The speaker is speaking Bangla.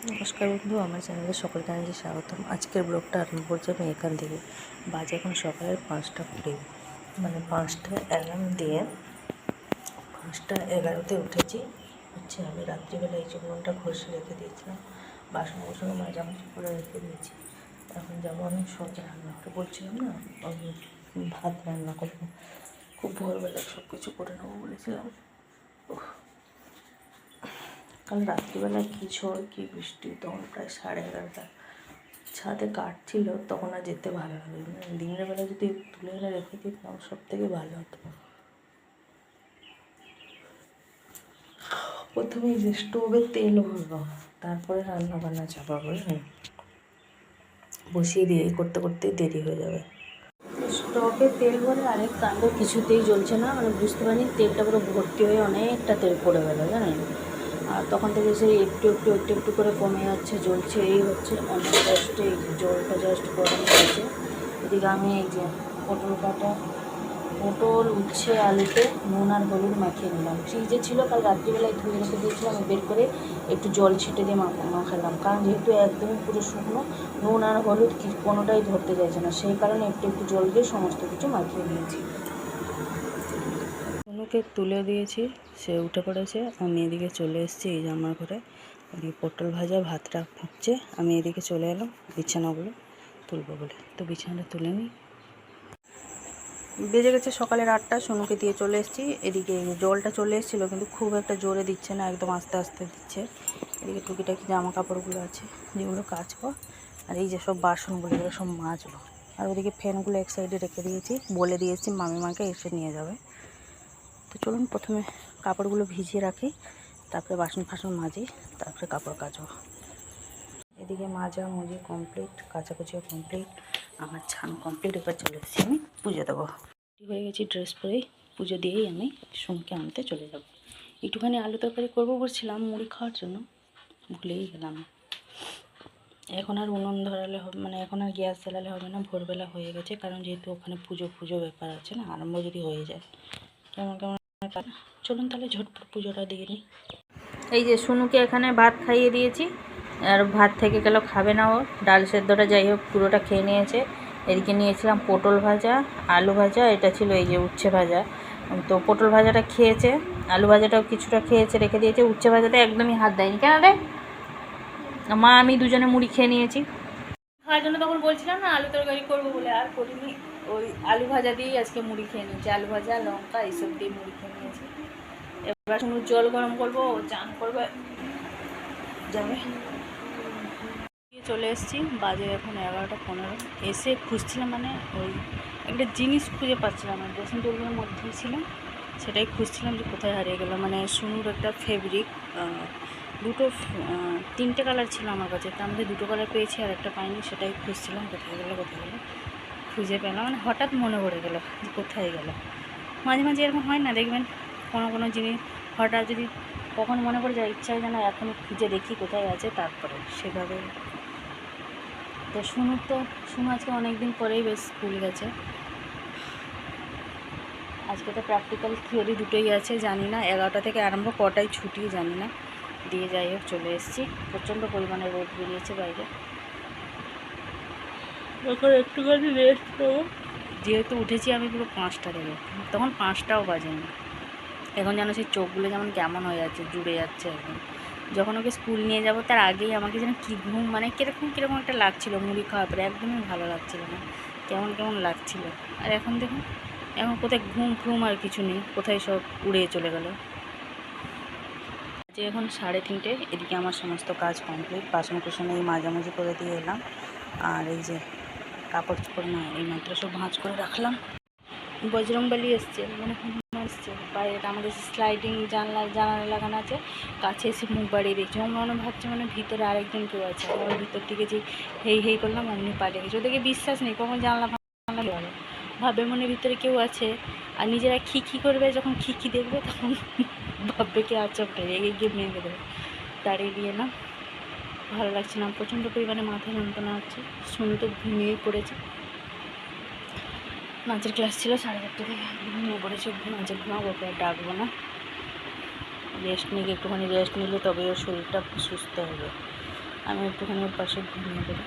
নমস্কার বন্ধু, আমার চ্যানেলে সকলকে জানাচ্ছি স্বাগতম। আজকের ব্লগটা আরম্ভ করছি আমি এখান থেকে। বাজে এখন সকালের 5টা 20, মানে 5টা অ্যালার্ম দিয়ে 5টা 11তে উঠেছি। আমি রাত্রিবেলা এই চুলটা ঘষে রেখে দিয়েছিলাম, বাসন মাঝামাঝি করে রেখে দিয়েছি। এখন যাবো আমি সোজা রান্নাঘরে। বলছিলাম না আমি ভাত রান্না করবো, খুব ভোরবেলা সব কিছু করে নেবো বলেছিলাম। কাল রাত্রিবেলা কী ঝড় কী বৃষ্টি, তখন প্রায় 11:30। ছাদে কাটছিল, তখন আর যেতে ভালো লাগলো না। দিনের বেলা যদি তুলে এনে রেখে দিতাম সব থেকে ভালো হতো। প্রথমে যে স্টোভে তেল ভরবো, তারপরে রান্না বান্না চাপাবো। বসিয়ে দিয়ে করতে করতে দেরি হয়ে যাবে। স্টোভে তেল ভরে আরেক কাণ্ড কিছুতেই জ্বলছে না, মানে বুঝতে পারিনি তেলটা পুরো ভর্তি হয়ে অনেকটা তেল পড়ে গেলো, জানেন। আর তখন থেকে সেই একটু করে কমে যাচ্ছে, জ্বলছে, এই হচ্ছে। অনেক জাস্টে জলটা জাস্ট গরম হয়েছে। এদিকে আমি এই যে পটল উচ্ছে আলুতে নুন আর হলুদ মাখিয়ে নিলাম। ফ্রিজে ছিল, কাল রাত্রিবেলায় ধুয়ে রেখে দিয়েছিলাম, বের করে একটু জল ছিটে দিয়ে মাখালাম। কারণ যেহেতু একদমই পুরো শুকনো, নুন আর হলুদ কোনোটাই ধরতে চাইছে না, সেই কারণে একটু জল দিয়ে সমস্ত কিছু মাখিয়ে নিয়েছি। অনুকে তুলে দিয়েছি, সে উঠে পড়েছে। আমি এদিকে চলে এসেছি এই জামার ঘরে। ওদিকে পটল ভাজা ভাতটা ফুটছে, আমি এদিকে চলে এলাম বিছানাগুলো তুলবো বলে। তো বিছানাটা তুলে নিই। বেজে গেছে সকালের 8টা, সোনুকে দিয়ে চলে এসেছি। এদিকে জলটা চলে এসেছিলো, কিন্তু খুব একটা জোরে দিচ্ছে না, একদম আস্তে আস্তে দিচ্ছে। এদিকে টুকিটাকি জামা কাপড়গুলো আছে যেগুলো কাচবো, আর এই যে সব বাসনগুলো এগুলো সব মাজবো। আর ওদিকে ফ্যানগুলো এক সাইডে রেখে দিয়েছি, বলে দিয়েছি মামিমাকে এসে নিয়ে যাবে। তো চলুন প্রথমে কাপড়গুলো ভিজিয়ে রাখি, তারপরে বাসন ফাসন মাজি, তারপরে কাপড় কাচবো। এদিকে মাজা মুজি কমপ্লিট, কাচাকুচিও কমপ্লিট, আমার ছান কমপ্লিট। এবার চলে এসেছি আমি পুজো দেবো। হয়ে গেছি, ড্রেস পরেই পুজো দিয়েই আমি সোমকে আনতে চলে যাব। একটুখানি আলু তরকারি করবো বলছিলাম মুড়ি খাওয়ার জন্য, ভুলেই গেলাম। এখন আর উনুন ধরালে হবে, মানে এখন আর গ্যাস জ্বালালে হবে না, ভোরবেলা হয়ে গেছে। কারণ যেহেতু ওখানে পুজো ব্যাপার আছে না, আরম্ভ যদি হয়ে যায় কেমন কেমন। চলুন তাহলে ঝটপট পুজোটা দিয়ে নিই। এই যে সোনুকে এখানে ভাত খাইয়ে দিয়েছি, আর ভাত থেকে গেল, খাবে না ও। ডাল সেদ্ধটা যাই হোক পুরোটা খেয়ে নিয়েছে। এদিকে নিয়েছিলাম পটল ভাজা, আলু ভাজা, এটা ছিল এই যে উচ্ছে ভাজা। তো পটল ভাজাটা খেয়েছে, আলু ভাজাটাও কিছুটা খেয়েছে, রেখে দিয়েছে। উচ্ছে ভাজাতে একদমই হাত দেয়নি। কেন রে মা, আমি দুজনে মুড়ি খেয়ে নিয়েছি। খাওয়ার জন্য তখন বলছিলাম না আলু তরকারি করবো বলে, আর করিনি। ওই আলু ভাজা দিয়েই আজকে মুড়ি খেয়ে নিয়েছি, আলু ভাজা লঙ্কা এইসব দিয়ে মুড়ি খেয়ে নিয়েছি। এবার শুধু জল গরম করবো, চান করবে, যাবে। চলে এসেছি, বাজে এখন 11টা 15। এসে খুঁজছিলাম, মানে ওই একটা জিনিস খুঁজে পাচ্ছিলাম না, ড্রেসিং টেবিলের মধ্যেই ছিলাম, সেটাই খুঁজছিলাম যে কোথায় হারিয়ে গেল। মানে সুনুর একটা ফেব্রিক, তিনটে কালার ছিল আমার কাছে, তার মধ্যে 2টো কালার পেয়েছি আর একটা পাইনি। সেটাই খুঁজছিলাম কোথায় গেলো খুঁজে পেলাম। মানে হঠাৎ মনে পড়ে গেল যে কোথায় গেল। মাঝে মাঝে এরকম হয় না, দেখবেন কোনো জিনিস হঠাৎ যদি কখন মনে পড়ে যায়, ইচ্ছা হয় যেন এখনই খুঁজে দেখি কোথায় আছে, তারপরে সেভাবে। তো শুনু আজকে অনেক দিন পরেই বেশ স্কুল গেছে। আজকে তো প্র্যাকটিক্যাল থিওরি দুটোই আছে, জানি না 11টা থেকে আরম্ভ, কটায় ছুটি জানি না। দিয়ে যাই হোক চলে এসেছি। প্রচণ্ড পরিমাণে রোদ বেরিয়েছে বাইরে, এখন একটুখানি রেস্ট নেবো। যেহেতু উঠেছি আমি পুরো 5টা থেকে, তখন 5টাও বাজেনি। এখন যেন সেই চোখগুলো যেমন কেমন হয়ে যাচ্ছে, জুড়ে যাচ্ছে একদম। যখন ওকে স্কুল নিয়ে যাব তার আগেই আমাকে যেন কী ঘুম, মানে কীরকম একটা লাগছিলো। মুড়ি খাওয়ার পরে একদমই ভালো লাগছিলো না, কেমন লাগছিলো। আর এখন দেখুন, এখন কোথায় ঘুম আর কিছু নেই, কোথায় সব উড়ে চলে গেল। যে এখন 3:30। এদিকে আমার সমস্ত কাজ কমপ্লিট, বাসন এই মাঝামাঝি করে দিয়ে এলাম। আর এই যে কাপড় চোপড় না এই মাত্র সব ভাঁজ করে রাখলাম। বজরংবলী এসছে, মানে এসছে বাইরে, আমাদের স্লাইডিং জানলা লাগানো আছে, কাছে এসে মুখ বাড়িয়ে দিয়েছে। ও মনে ভাবছে মানে ভিতরে আরেকজন কেউ আছে। আমার ভিতর থেকে যে হেই করলাম, অমনি পালিয়ে গেছে। ওদেরকে বিশ্বাস নেই কখন জানলা ভাববে মনে ভিতরে কেউ আছে, আর নিজেরা খিখি করবে, যখন খিখি দেখবে তখন ভাববে কে আছে, ওটা রেগে গিয়ে মেরে দেবে। দাঁড়িয়ে দিয়ে না, ভালো লাগছে না, প্রচণ্ড পরিমাণে মাথা যন্ত্রণা হচ্ছে। শুনে তো ঘুমিয়েই পড়েছে। নাচের ক্লাস ছিল 4:30 থেকে, ঘুমিয়ে পড়েছে। নাচের ঘুমাবো, ওকে আর ডাকবো না। একটুখানি রেস্ট নিলে তবে ওর শরীরটা সুস্থ হবে। আমি একটুখানি ওর পাশে ঘুমিয়ে পড়ি।